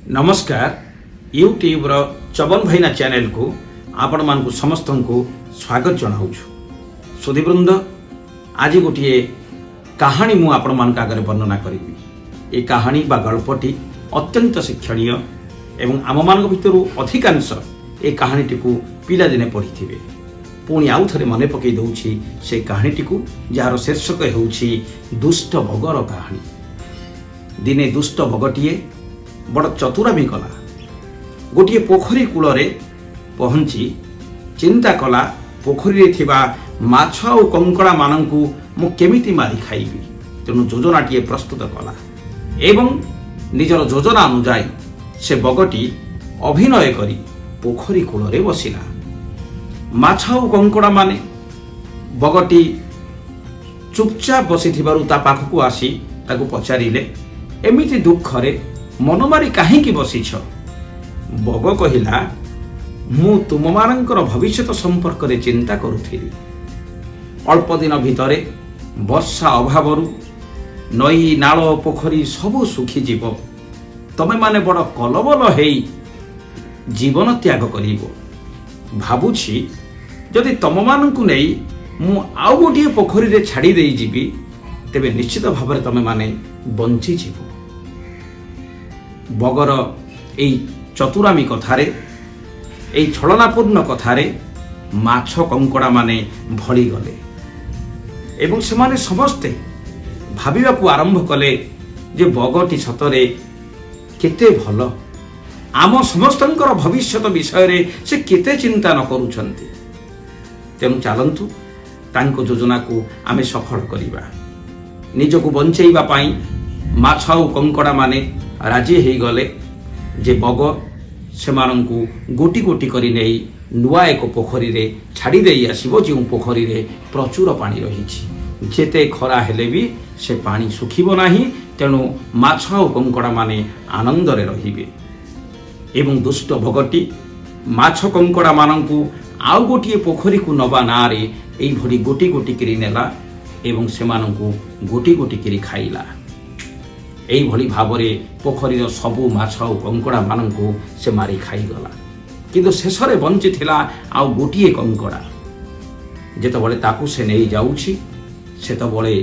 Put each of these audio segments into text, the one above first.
नमस्कार यूट्यूब रो चवन भाईना चैनल को आपण मान समस्त को स्वागत जनाऊछु। सुधीवृंद आज गोटे कहानी मु आपण मान आगे वर्णना करी। ये कहानी बा गल्पटी अत्यंत शिक्षणीय एवं आम मान भितर अधिकांश ए कहानीटी को पिला दिने पढ़ी थे। पुणी आउ थे मन पकई दौछि से कहानीटी को जार शीर्षक होछि दुष्ट बगर कहानी। दिने दुष्ट बगटीए बड़ चतुरामी कला। गोटे पोखरी कूल पहुंची चिंता कला पोखरी थिबा माछ और कंकड़ा मानंकु मु केमिति मारी खाइबी। तेणु योजनाटीए प्रस्तुत कला एवं निजर योजना अनुजाई से बगटी अभिनय करी पोखरी कूल बसिला। माछ और कंकड़ा माने बगटी चुपचाप बसी थिबारु ता पाखकु आसी ताकु पचारिले एमिति दुखरे मन मारी काहींकी बसीछ। बग कहिला मु तुम मानकर भविष्य संपर्क में चिंता करुथिली। अल्प दिन भितरे वर्षा अभावरु नई नाल पोखरी सबु सुखी जीव। तमे माने बड़ कलबल हेई जीवन त्याग करिवो। भाबुछि जदि तम मानकु नै मु आउ गोटे पोखरी रे छाड़ी देई जीवी तेबे निश्चित भाव में तमे माने बंची जीवो। बगर एई चतुरामी कथारे एई छलनापूर्ण कथारे माछ कंकड़ा माने भली गले एवं सेमाने समस्ते भाबिबाकू आरंभ कले जे बगटी सतरे केते भल। आम समस्तंकर भविष्यत विषय रे से केते चिंता न करूछंती। तेणु चलंतु तांको योजना को आमे सफल करिबा। निजको बंचेइबा पाई माछ और कंकड़ा माने राजी हो गले जे बग सेमानंकु गोटी गोटी करी नेई नुआ एक पोखरी रे छाड़ी देई आसीबो। जे पोखरी रे प्रचुर पानी रहिछि। जेते खरा हेले भी से पानी सुखिबो नाही। तेणु माछ और कंकड़ा माने आनंद रे रहिबे। एवं दुष्ट बगटी माछ कंकड़ा मानंकु आउ गोटी पोखरी को नबा ना रे एई भरी गोटी गोटी करी नेला एवं सेमानंकु गोटी गोटी करी खाइला। एई भली भावरे पोखरीर सबु माछ और कंकड़ा मानंकु से मारी खाईगला। किंतु शेषरे बंची थिला आउ गोटिए कंकड़ा। जेतबळे ताकू से नेई जाउछि सेतबळे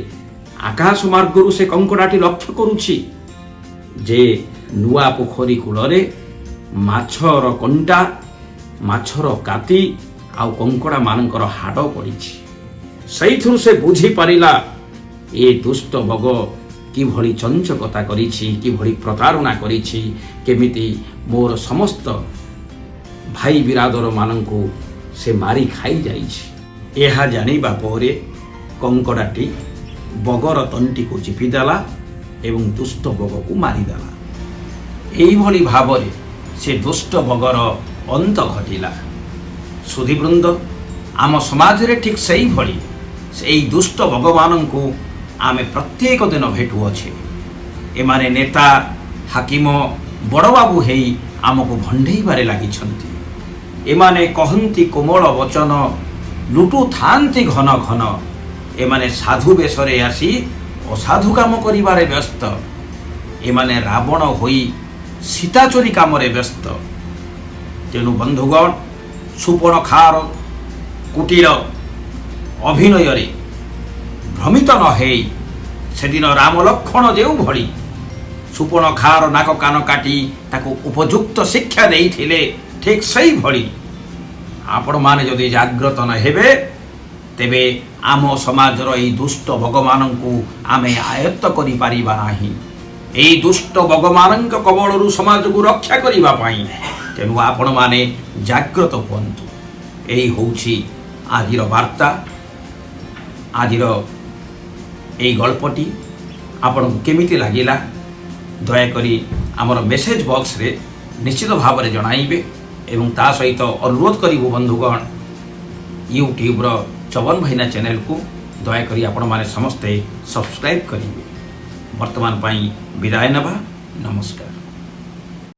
आकाश मार्गरु से कंकड़ाटी लक्ष्य करुछि जे नुआ पोखरी कूलरे माछर कंटा माछर काती आउ कंकड़ा मानकर हाड़ पड़िछि। सेइथुरु से बुझी पारिला ए दुष्ट बग कि भली चंचकता करिछि, कि भली प्रतारणा करिछि, केमिति मोर समस्त भाई बिरादर मानंकु से मारी खाई जाइछि। एहा जानिबा परे कंकड़ाटी बगर तंटी को चिपिदेला एवं दुष्ट बग को मारिदेला। एई भली भावरे से दुष्ट बगर अंत घटिला। सुधीवृंद आम समाज रे ठीक सही भली से दुष्ट बग मानंकु आमे प्रत्येक दिन भेटू अच्छे। एमाने नेता हाकिम बड़ बाबू हेई आमको भंडेइबारे लागिछंती। एमाने कहंती कोमल वचन लुटू थांती घन घन। एमाने साधु बेशरे आसी असाधु काम करिबारे व्यस्त। एमाने रावण होई सीता चोरी कामरे व्यस्त। तेणु बंधुगण सुपर्णखार कुटीर अभिनय रे भ्रमित न हेई सेदिन राम लक्ष्मण जेउ भली सुपर्णखार नाक कान काटी ताको उपयुक्त शिक्षा देइथिले ठीक सही भली आपण माने जदि जाग्रत न हेबे तेबे आम समाजर एई दुष्ट भगवानंकु आमे आयत्त करि पारिबा नाही। एई दुष्ट भगवानंक कबळरु समाज को रक्षा करिबा पाई तेनु आपण माने जाग्रत हुअन्तु। एई होउछि आजिर वार्ता। आजिर एई गल्पटी आपन केमिति लागिला दयाकरी आमर मेसेज बॉक्स रे निश्चित भाव में जणाइबे एवं ता सहित अनुरोध करिबो बंधुगण यूट्यूब रो चवन भाईना चैनल को दयाकरी आपण माने समस्ते सब्सक्राइब करिबे। वर्तमान पाई विदाय नबा। नमस्कार।